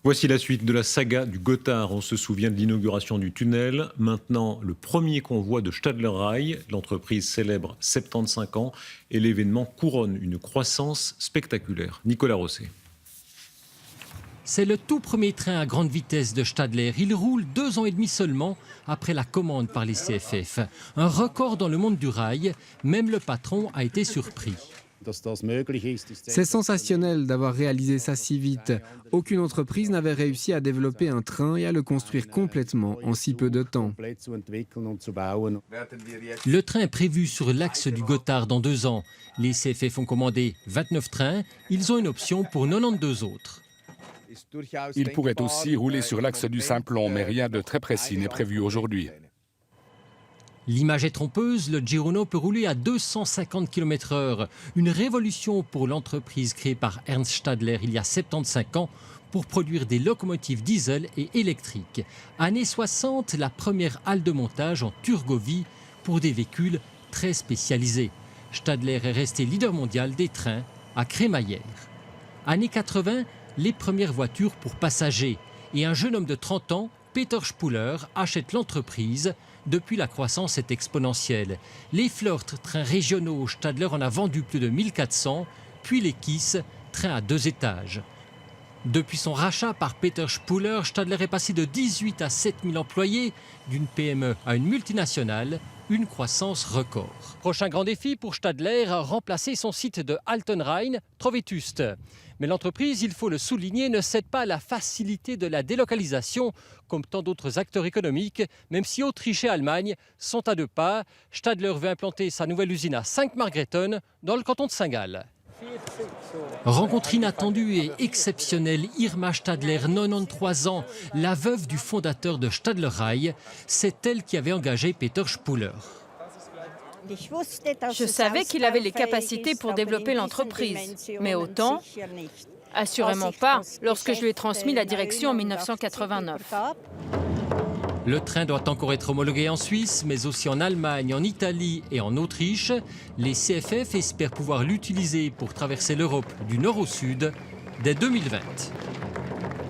Voici la suite de la saga du Gothard. On se souvient de l'inauguration du tunnel. Maintenant, le premier convoi de Stadler Rail. L'entreprise célèbre 75 ans et l'événement couronne une croissance spectaculaire. Nicolas Rosset. C'est le tout premier train à grande vitesse de Stadler. Il roule 2 ans et demi seulement après la commande par les CFF. Un record dans le monde du rail. Même le patron a été surpris. C'est sensationnel d'avoir réalisé ça si vite. Aucune entreprise n'avait réussi à développer un train et à le construire complètement en si peu de temps. Le train est prévu sur l'axe du Gothard dans 2 ans. Les CFF ont commandé 29 trains. Ils ont une option pour 92 autres. Il pourrait aussi rouler sur l'axe du Simplon, mais rien de très précis n'est prévu aujourd'hui. L'image est trompeuse, le Giruno peut rouler à 250 km/h. Une révolution pour l'entreprise créée par Ernst Stadler il y a 75 ans pour produire des locomotives diesel et électriques. Années 60, la première halle de montage en Turgovie pour des véhicules très spécialisés. Stadler est resté leader mondial des trains à crémaillère. Années 80, les premières voitures pour passagers. Et un jeune homme de 30 ans, Peter Spuller, achète l'entreprise. Depuis, la croissance est exponentielle. Les Flirt, trains régionaux, Stadler en a vendu plus de 1400, puis les Kiss, trains à 2 étages. Depuis son rachat par Peter Spuller, Stadler est passé de 18 à 7000 employés, d'une PME à une multinationale, une croissance record. Prochain grand défi pour Stadler, remplacer son site de Altenrhein, Trovetust. Mais l'entreprise, il faut le souligner, ne cède pas à la facilité de la délocalisation, comme tant d'autres acteurs économiques, même si Autriche et Allemagne sont à 2 pas. Stadler veut implanter sa nouvelle usine à Saint-Margrethen, dans le canton de Saint-Gall. Rencontre inattendue et exceptionnelle, Irma Stadler, 93 ans, la veuve du fondateur de Stadler Rail, c'est elle qui avait engagé Peter Spuller. Je savais qu'il avait les capacités pour développer l'entreprise, mais autant, assurément pas, lorsque je lui ai transmis la direction en 1989. Le train doit encore être homologué en Suisse, mais aussi en Allemagne, en Italie et en Autriche. Les CFF espèrent pouvoir l'utiliser pour traverser l'Europe du nord au sud dès 2020.